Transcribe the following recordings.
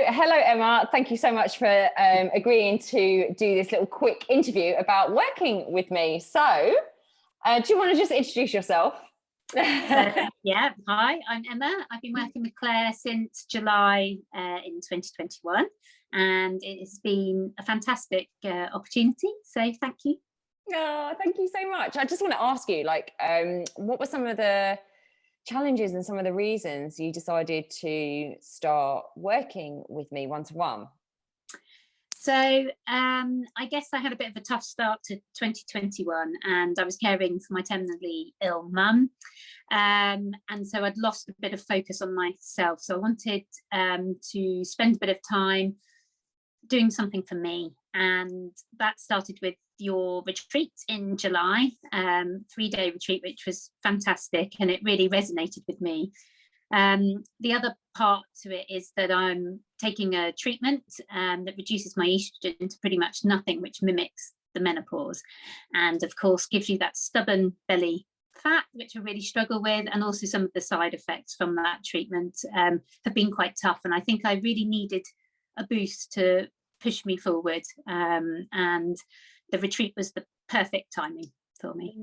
hello, Emma. Thank you so much for agreeing to do this little quick interview about working with me. So, do you want to just introduce yourself? Yeah, hi, I'm Emma. I've been working with Claire since July in 2021, and it has been a fantastic opportunity. So thank you. Oh, thank you so much. I just want to ask you, what were some of the challenges and some of the reasons you decided to start working with me one-to-one? So I guess I had a bit of a tough start to 2021, and I was caring for my terminally ill mum. And so I'd lost a bit of focus on myself. So I wanted to spend a bit of time doing something for me. And that started with your retreat in July, 3-day retreat, which was fantastic. And it really resonated with me. The other part to it is that I'm taking a treatment that reduces my estrogen to pretty much nothing, which mimics the menopause, and of course gives you that stubborn belly fat, which I really struggle with, and also some of the side effects from that treatment have been quite tough, and I think I really needed a boost to push me forward, and the retreat was the perfect timing for me.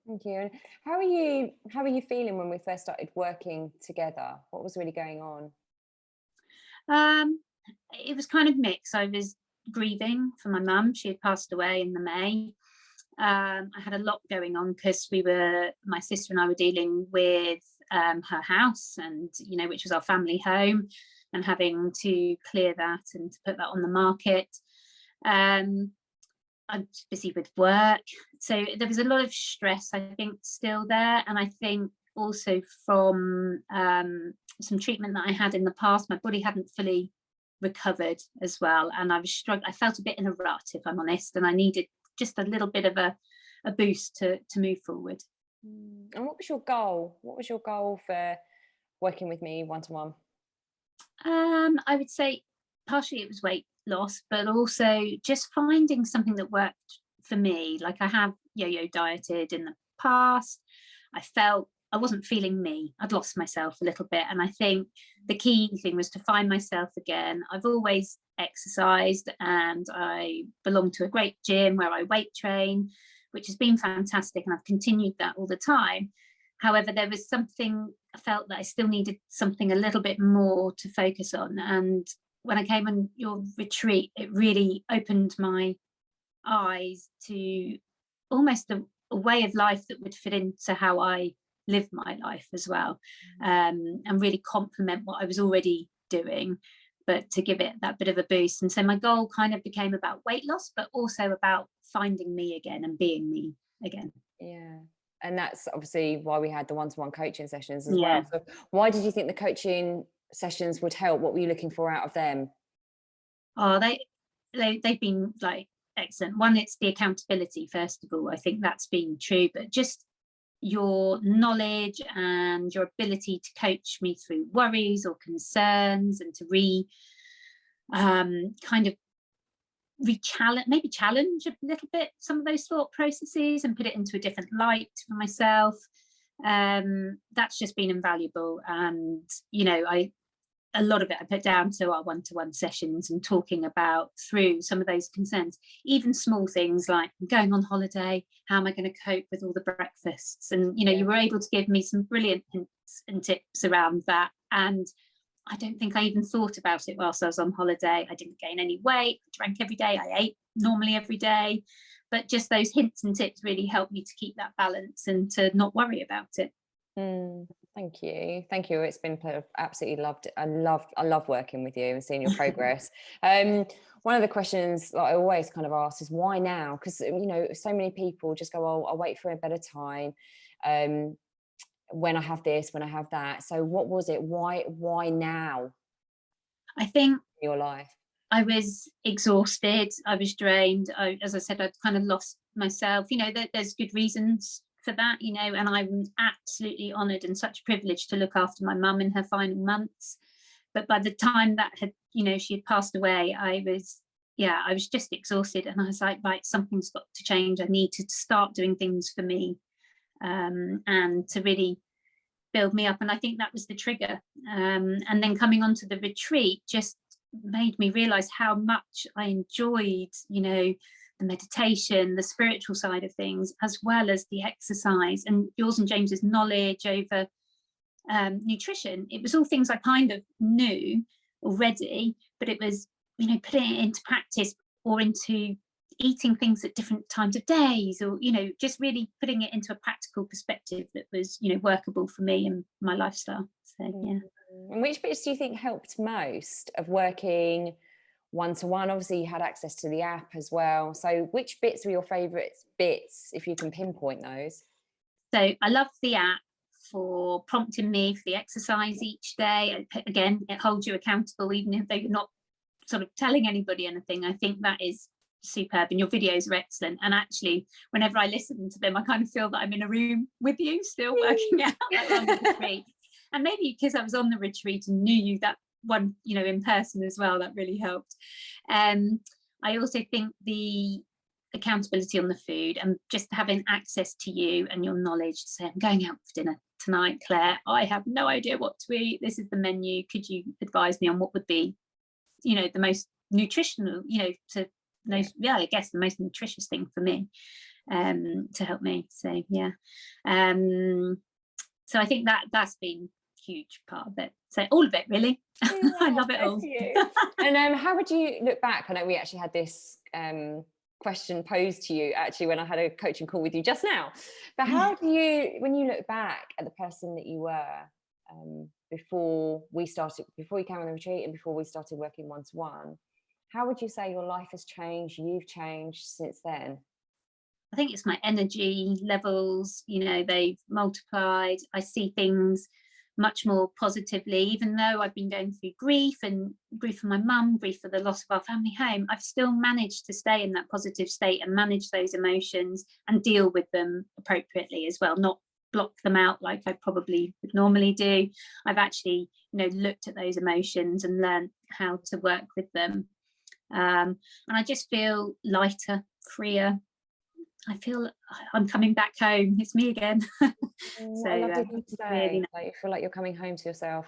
Thank you. How are you feeling when we first started working together? What was really going on? It was kind of mixed. I was grieving for my mum. She had passed away in the May. I had a lot going on because my sister and I were dealing with her house, and which was our family home, and having to clear that and to put that on the market. I'm busy with work, so there was a lot of stress, I think, still there. And I think also from some treatment that I had in the past, my body hadn't fully recovered as well, and I was struggling. I felt a bit in a rut, if I'm honest, and I needed just a little bit of a boost to move forward. And what was your goal? What was your goal for working with me one-to-one? I would say partially it was weight loss, but also just finding something that worked for me. Like, I have yo-yo dieted in the past. I felt I wasn't feeling me. I'd lost myself a little bit, and I think the key thing was to find myself again. I've always exercised, and I belong to a great gym where I weight train, which has been fantastic, and I've continued that all the time. However, there was something, I felt that I still needed something a little bit more to focus on. And when I came on your retreat, it really opened my eyes to almost a way of life that would fit into how I live my life as well, and really complement what I was already doing, but to give it that bit of a boost. And so my goal kind of became about weight loss, but also about finding me again and being me again. Yeah. And that's obviously why we had the one-to-one coaching sessions as well. So why did you think the coaching sessions would help? What were you looking for out of them? Oh, they've been like excellent. One, it's the accountability, first of all. I think that's been true, but just your knowledge and your ability to coach me through worries or concerns, and to challenge a little bit some of those thought processes and put it into a different light for myself. That's just been invaluable. And a lot of it I put down to our one-to-one sessions and talking about through some of those concerns, even small things like, I'm going on holiday, how am I going to cope with all the breakfasts? And you were able to give me some brilliant hints and tips around that. And I don't think I even thought about it whilst I was on holiday. I didn't gain any weight, I drank every day, I ate normally every day, but just those hints and tips really helped me to keep that balance and to not worry about it. Thank you. It's been absolutely loved. I love working with you and seeing your progress. One of the questions that I always kind of ask is, why now? Because so many people just go, oh, I'll wait for a better time, when I have this, when I have that. So what was it? Why now? I think in your life, I was exhausted, I was drained. As I said, I'd kind of lost myself. There's good reasons for that, and I'm absolutely honoured and such a privilege to look after my mum in her final months. But by the time that she had passed away, I was just exhausted, and I was like, right, something's got to change. I need to start doing things for me, and to really build me up. And I think that was the trigger. And then coming onto the retreat, just made me realize how much I enjoyed, you know, the meditation, the spiritual side of things, as well as the exercise, and yours and James's knowledge over nutrition. It was all things I kind of knew already, but it was, you know, putting it into practice, or into eating things at different times of days, or, you know, just really putting it into a practical perspective that was, you know, workable for me and my lifestyle. So yeah. And which bits do you think helped most of working one-to-one? Obviously you had access to the app as well, so which bits were your favorite bits, if you can pinpoint those? So I love the app for prompting me for the exercise each day. Again, it holds you accountable, even if you're not sort of telling anybody anything. I think that is superb, and your videos are excellent. And actually, whenever I listen to them, I kind of feel that I'm in a room with you, still working out, like on the retreat. And maybe because I was on the retreat and knew you that one, you know, in person as well, that really helped. I also think the accountability on the food, and just having access to you and your knowledge to say, I'm going out for dinner tonight, Claire, I have no idea what to eat, this is the menu, could you advise me on what would be, you know, the most nutritional, you know, to know, yeah, I guess the most nutritious thing for me, to help me. So yeah, so I think that that's been a huge part of it. So all of it, really. Yeah, I love it all. And how would you look back? I know we actually had this question posed to you actually when I had a coaching call with you just now, but how do you, when you look back at the person that you were before you came on the retreat and before we started working one-to-one, how would you say your life has changed, you've changed since then? I think it's my energy levels, you know, they've multiplied. I see things much more positively, even though I've been going through grief, and grief for my mum, grief for the loss of our family home. I've still managed to stay in that positive state and manage those emotions and deal with them appropriately as well, not block them out like I probably would normally do. I've actually, you know, looked at those emotions and learned how to work with them. And I just feel lighter, freer. I feel I'm coming back home. It's me again. So I love you to say, really, like, you feel like you're coming home to yourself.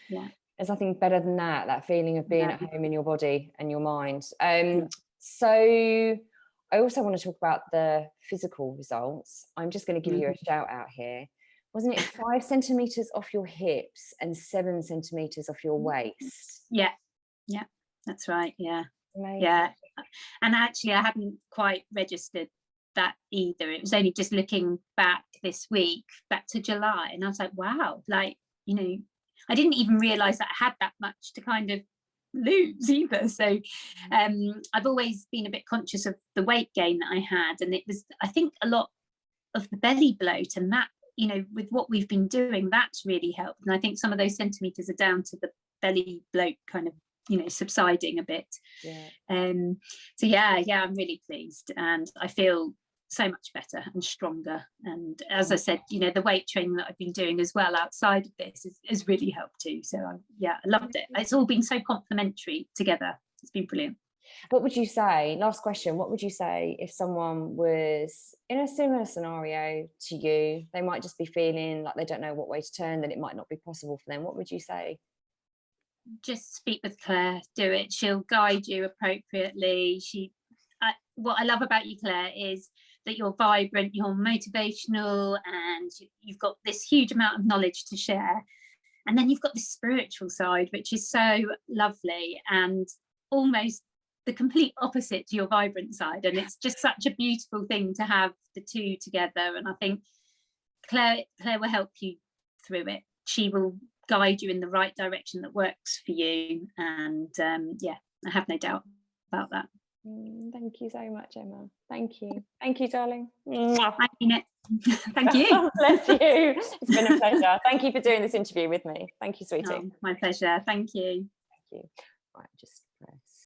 Yeah, there's nothing better than that feeling of being at home in your body and your mind. So I also want to talk about the physical results. I'm just going to give you a shout out here. Wasn't it 5 centimeters off your hips and 7 centimeters off your waist? Yeah, that's right. Yeah. Amazing. Yeah, and actually I haven't quite registered that either. It was only just looking back this week, back to July, and I was like, wow, like, you know, I didn't even realize that I had that much to kind of lose either. So I've always been a bit conscious of the weight gain that I had, and it was, I think, a lot of the belly bloat, and that, you know, with what we've been doing, that's really helped. And I think some of those centimeters are down to the belly bloat kind of, you know, subsiding a bit. So yeah, I'm really pleased, and I feel so much better and stronger. And as I said, you know, the weight training that I've been doing as well outside of this has really helped too. So I loved it. It's all been so complementary together. It's been brilliant. What would you say, last question, what would you say if someone was in a similar scenario to you? They might just be feeling like they don't know what way to turn, that it might not be possible for them. What would you say? Just speak with Claire, do it. She'll guide you appropriately. What I love about you, Claire, is that you're vibrant, you're motivational, and you've got this huge amount of knowledge to share. And then you've got the spiritual side, which is so lovely and almost the complete opposite to your vibrant side. And it's just such a beautiful thing to have the two together. And I think Claire will help you through it. She will guide you in the right direction that works for you. And I have no doubt about that. Thank you so much, Emma. Thank you, darling. I mean it. Thank you. Bless you. It's been a pleasure. Thank you for doing this interview with me. Thank you, sweetie. My pleasure. Thank you. Right, just press.